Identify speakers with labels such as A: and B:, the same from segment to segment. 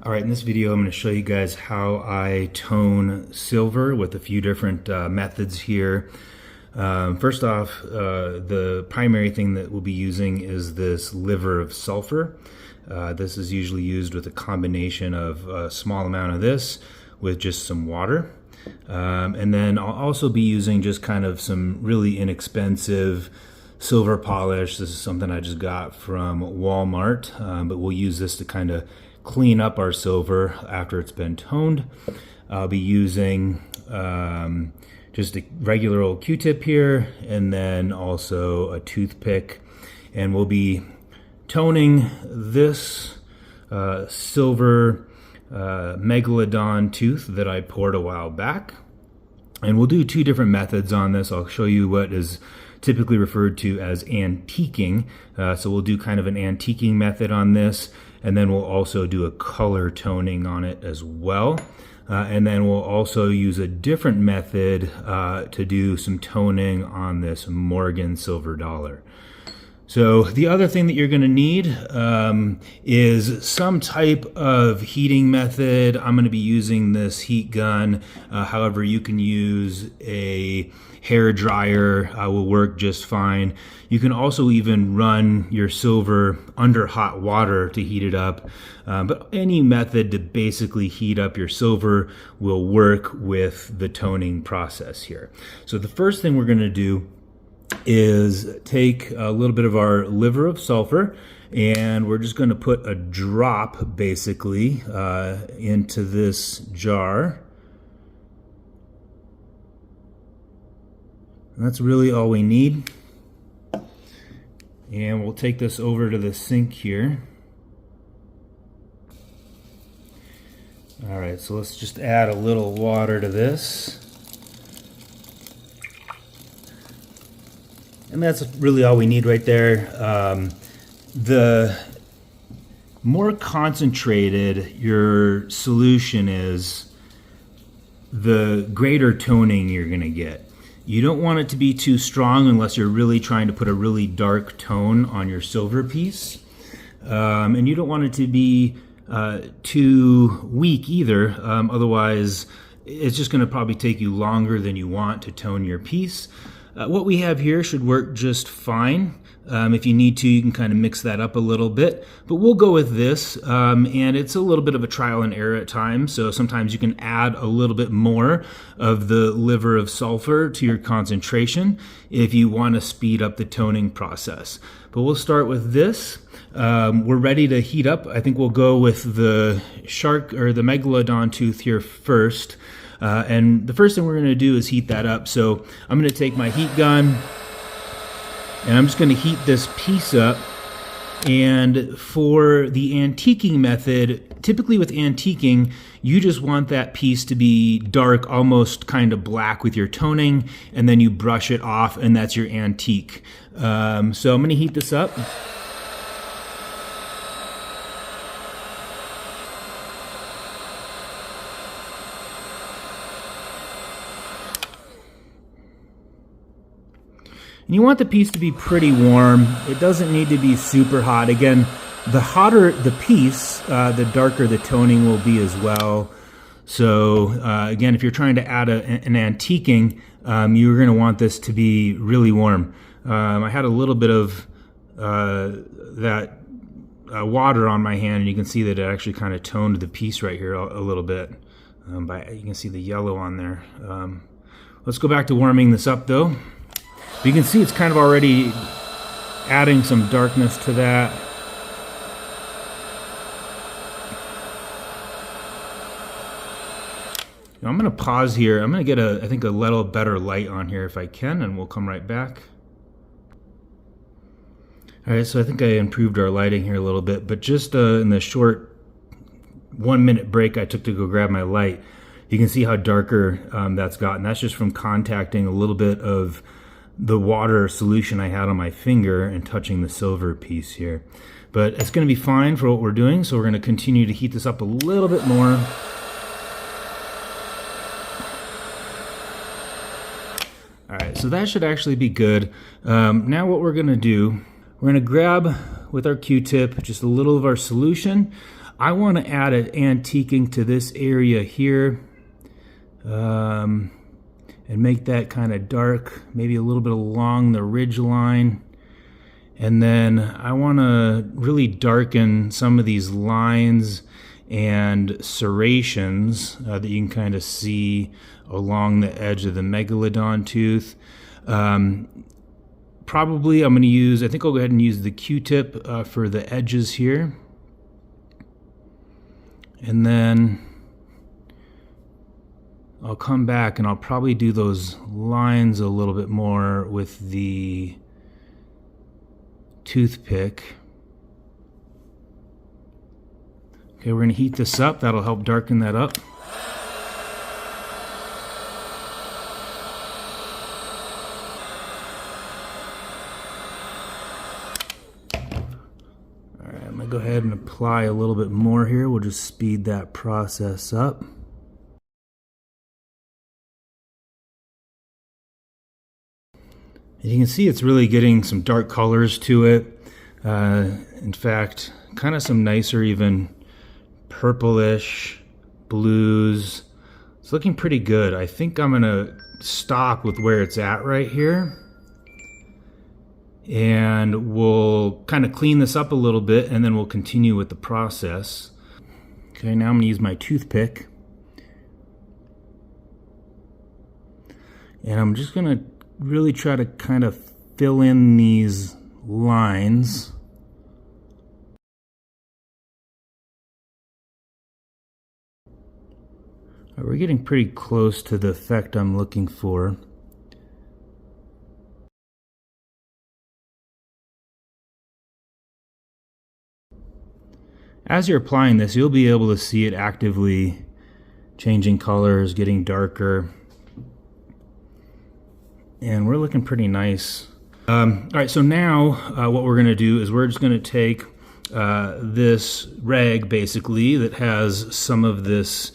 A: All right, in this video I'm going to show you guys how I tone silver with a few different methods here. First off, the primary thing that we'll be using is this liver of sulfur. This is usually used with a combination of a small amount of this with just some water. And then I'll also be using just kind of some really inexpensive silver polish. This is something I just got from Walmart, but we'll use this to kind of clean up our silver after it's been toned. I'll be using just a regular old Q-tip here, and then also a toothpick, and we'll be toning this silver megalodon tooth that I poured a while back. And we'll do two different methods on this. I'll show you what is typically referred to as antiquing. So we'll do kind of an antiquing method on this, and then we'll also do a color toning on it as well. And then we'll also use a different method to do some toning on this Morgan silver dollar. So the other thing that you're going to need is some type of heating method. I'm going to be using this heat gun. However, you can use a hair dryer, will work just fine. You can also even run your silver under hot water to heat it up. But any method to basically heat up your silver will work with the toning process here. So the first thing we're going to do is take a little bit of our liver of sulfur, and we're just going to put a drop basically into this jar. And that's really all we need. And we'll take this over to the sink here. All right, so let's just add a little water to this. And that's really all we need right there. The more concentrated your solution is, the greater toning you're going to get. You don't want it to be too strong unless you're really trying to put a really dark tone on your silver piece. And you don't want it to be too weak either. Otherwise, it's just going to probably take you longer than you want to tone your piece. What we have here should work just fine. If you need to, you can kind of mix that up a little bit, but we'll go with this. And it's a little bit of a trial and error at times. So sometimes you can add a little bit more of the liver of sulfur to your concentration if you want to speed up the toning process. But we'll start with this. We're ready to heat up. I think we'll go with the shark or the megalodon tooth here first. And the first thing we're going to do is heat that up. So I'm going to take my heat gun, and I'm just going to heat this piece up. And for the antiquing method, typically with antiquing, you just want that piece to be dark, almost kind of black with your toning, and then you brush it off, and that's your antique. So I'm going to heat this up. And you want the piece to be pretty warm. It doesn't need to be super hot. Again, the hotter the piece, the darker the toning will be as well. So again, if you're trying to add an antiquing, you're going to want this to be really warm. I had a little bit of that water on my hand, and you can see that it actually kind of toned the piece right here a little bit. You can see the yellow on there. Let's go back to warming this up though. You can see it's kind of already adding some darkness to that. Now I'm going to pause here. I'm going to get I think a little better light on here if I can, and we'll come right back. All right, so I think I improved our lighting here a little bit, but just in the short 1 minute break I took to go grab my light, you can see how darker that's gotten. That's just from contacting a little bit of the water solution I had on my finger and touching the silver piece here. But it's going to be fine for what we're doing, so we're going to continue to heat this up a little bit more. Alright, so that should actually be good. Now what we're going to do, we're going to grab with our Q-tip just a little of our solution. I want to add an antiquing to this area here, and make that kind of dark, maybe a little bit along the ridge line. And then I want to really darken some of these lines and serrations that you can kind of see along the edge of the megalodon tooth. Probably I'm going to use, I think I'll go ahead and use the Q-tip for the edges here. And then I'll come back and I'll probably do those lines a little bit more with the toothpick. Okay, we're going to heat this up. That'll help darken that up. All right, I'm going to go ahead and apply a little bit more here. We'll just speed that process up. You can see it's really getting some dark colors to it. In fact, kind of some nicer even purplish blues. It's looking pretty good. I think I'm gonna stop with where it's at right here. And we'll kind of clean this up a little bit and then we'll continue with the process. Okay, now I'm gonna use my toothpick. And I'm just gonna really try to kind of fill in these lines. We're getting pretty close to the effect I'm looking for. As you're applying this, you'll be able to see it actively changing colors, getting darker. And we're looking pretty nice. All right, so now what we're gonna do is we're just gonna take this rag basically that has some of this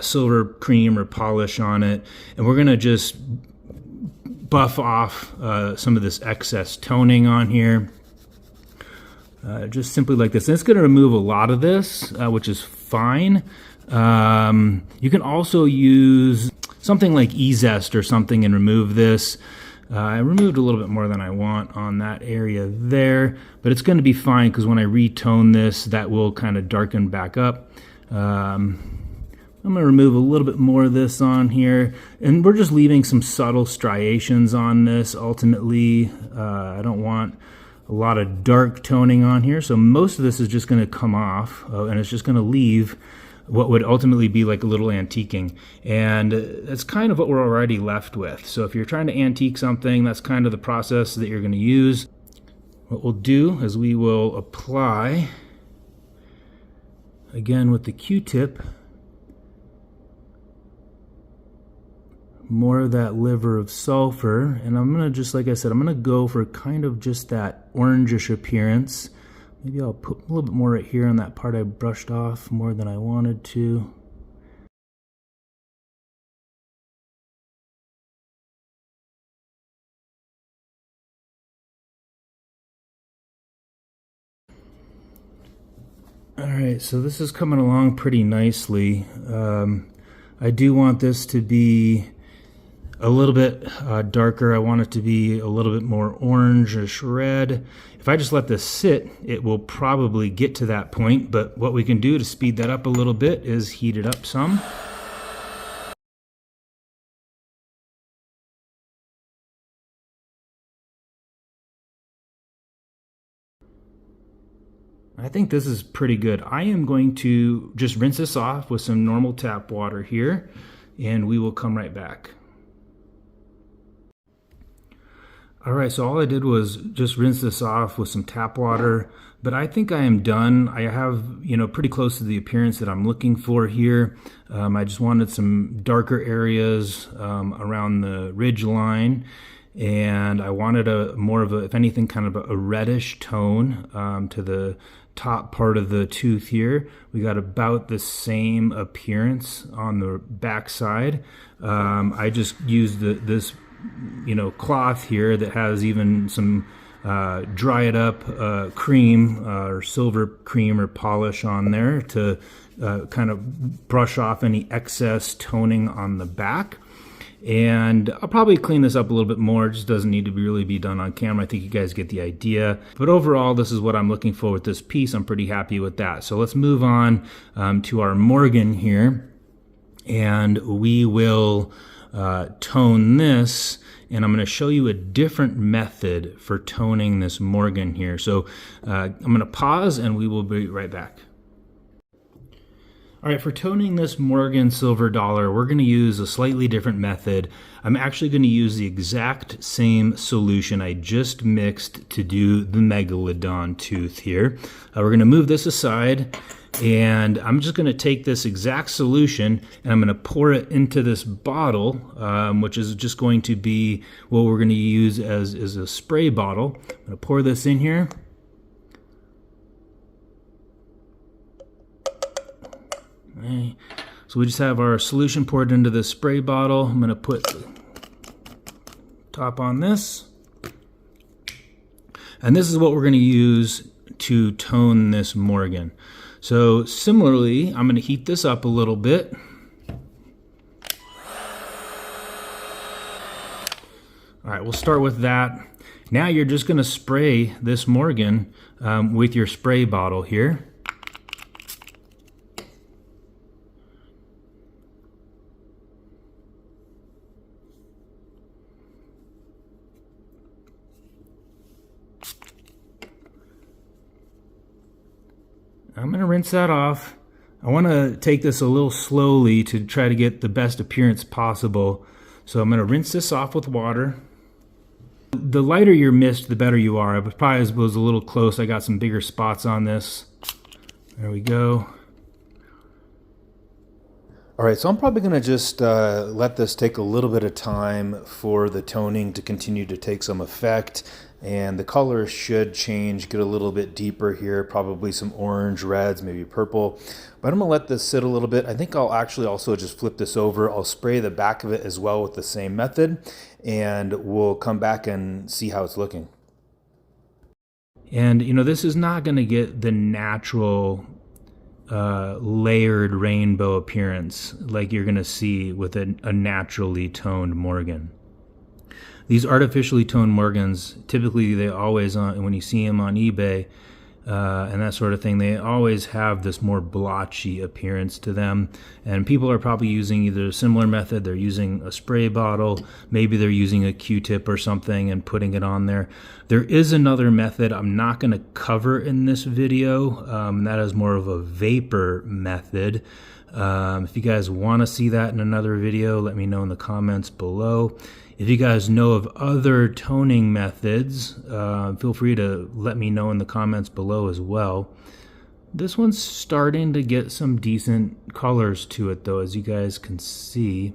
A: silver cream or polish on it, and we're gonna just buff off some of this excess toning on here. Just simply like this. And it's gonna remove a lot of this, which is fine. You can also use something like E-Zest or something and remove this. I removed a little bit more than I want on that area there, but it's going to be fine because when I retone this, that will kind of darken back up. I'm going to remove a little bit more of this on here, and we're just leaving some subtle striations on this ultimately. I don't want a lot of dark toning on here, so most of this is just going to come off, and it's just going to leave what would ultimately be like a little antiquing. And that's kind of what we're already left with. So if you're trying to antique something, that's kind of the process that you're going to use. What we'll do is we will apply, again with the Q-tip, more of that liver of sulfur. And I'm going to just, like I said, I'm going to go for kind of just that orangish appearance. Maybe I'll put a little bit more right here on that part I brushed off more than I wanted to. All right, so this is coming along pretty nicely. I do want this to be a little bit darker. I want it to be a little bit more orangish red. If I just let this sit, it will probably get to that point, but what we can do to speed that up a little bit is heat it up some. I think this is pretty good. I am going to just rinse this off with some normal tap water here, and we will come right back. All right, so all I did was just rinse this off with some tap water, but I think I am done. I have, pretty close to the appearance that I'm looking for here. I just wanted some darker areas around the ridge line, and I wanted more of a, if anything, kind of a reddish tone to the top part of the tooth here. We got about the same appearance on the back side. I just used this cloth here that has even some dry it up cream or silver cream or polish on there to kind of brush off any excess toning on the back. And I'll probably clean this up a little bit more. It just doesn't need to really be done on camera. I think you guys get the idea. But overall, this is what I'm looking for with this piece. I'm pretty happy with that. So let's move on to our Morgan here. And we will tone this. And I'm going to show you a different method for toning this Morgan here. So I'm going to pause and we will be right back. All right, for toning this Morgan silver dollar, we're going to use a slightly different method. I'm actually going to use the exact same solution I just mixed to do the megalodon tooth here. We're going to move this aside, and I'm just going to take this exact solution and I'm going to pour it into this bottle, which is just going to be what we're going to use as a spray bottle. I'm going to pour this in here. Okay. So we just have our solution poured into this spray bottle. I'm going to put the top on this. And this is what we're going to use to tone this Morgan. So similarly, I'm going to heat this up a little bit. All right, we'll start with that. Now you're just going to spray this Morgan with your spray bottle here. I'm going to rinse that off. I want to take this a little slowly to try to get the best appearance possible. So I'm going to rinse this off with water. The lighter your mist, the better you are. I probably was a little close. I got some bigger spots on this. There we go.
B: All right, so I'm probably going to just let this take a little bit of time for the toning to continue to take some effect. And the color should change, get a little bit deeper here, probably some orange, reds, maybe purple. But I'm going to let this sit a little bit. I think I'll actually also just flip this over. I'll spray the back of it as well with the same method. And we'll come back and see how it's looking.
A: And, you know, this is not going to get the natural layered rainbow appearance like you're going to see with a naturally toned Morgan. These artificially toned Morgans, typically they always, when you see them on eBay and that sort of thing, they always have this more blotchy appearance to them. And people are probably using either a similar method, they're using a spray bottle, maybe they're using a Q-tip or something and putting it on there. There is another method I'm not going to cover in this video, that is more of a vapor method. If you guys want to see that in another video, let me know in the comments below. If you guys know of other toning methods, feel free to let me know in the comments below as well. This one's starting to get some decent colors to it though, as you guys can see.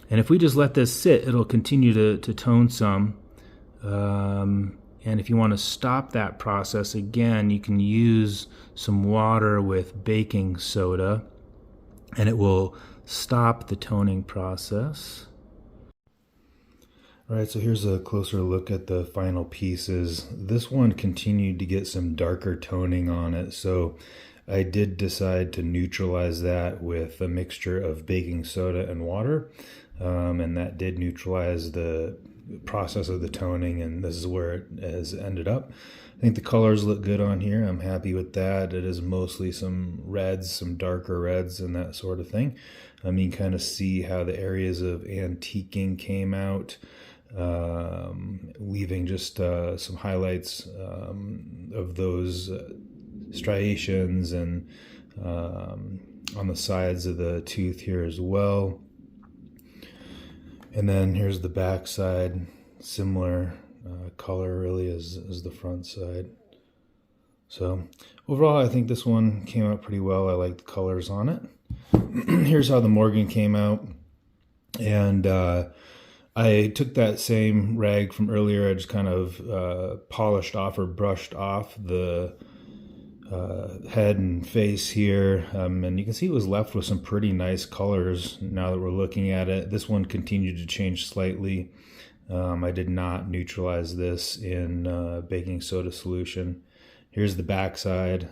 A: And if we just let this sit, it'll continue to tone some. And if you want to stop that process, again, you can use some water with baking soda and it will stop the toning process. All right, so here's a closer look at the final pieces. This one continued to get some darker toning on it, so I did decide to neutralize that with a mixture of baking soda and water, and that did neutralize the process of the toning, and this is where it has ended up. I think the colors look good on here. I'm happy with that. It is mostly some reds, some darker reds and that sort of thing. You can kind of see how the areas of antiquing came out, leaving just some highlights of those striations and on the sides of the tooth here as well. And then here's the back side, similar color really as the front side. So overall, I think this one came out pretty well. I like the colors on it. Here's how the Morgan came out. And I took that same rag from earlier. I just kind of polished off or brushed off the head and face here. And you can see it was left with some pretty nice colors now that we're looking at it. This one continued to change slightly. I did not neutralize this in baking soda solution. Here's the backside.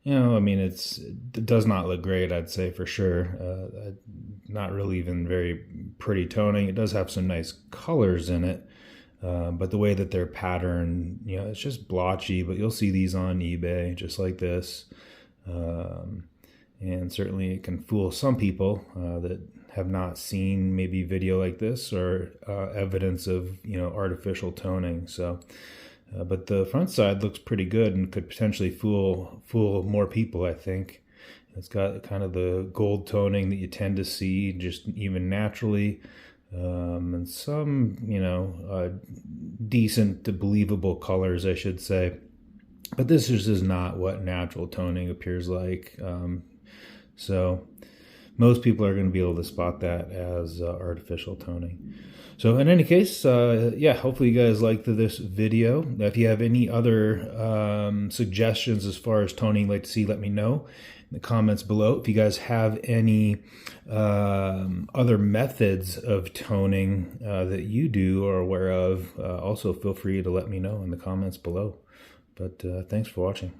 A: You know, I mean, it does not look great, I'd say for sure. Not really even very pretty toning. It does have some nice colors in it, but the way that they're patterned, you know, it's just blotchy. But you'll see these on eBay just like this, and certainly it can fool some people that have not seen maybe video like this or evidence of, you know, artificial toning. So. But the front side looks pretty good and could potentially fool more people, I think. It's got kind of the gold toning that you tend to see just even naturally, and some, you know, decent to believable colors, I should say. But this is not what natural toning appears like. So most people are going to be able to spot that as artificial toning. So in any case, yeah, hopefully you guys liked this video. If you have any other suggestions as far as toning you'd like to see, let me know in the comments below. If you guys have any other methods of toning that you do or are aware of, also feel free to let me know in the comments below. But thanks for watching.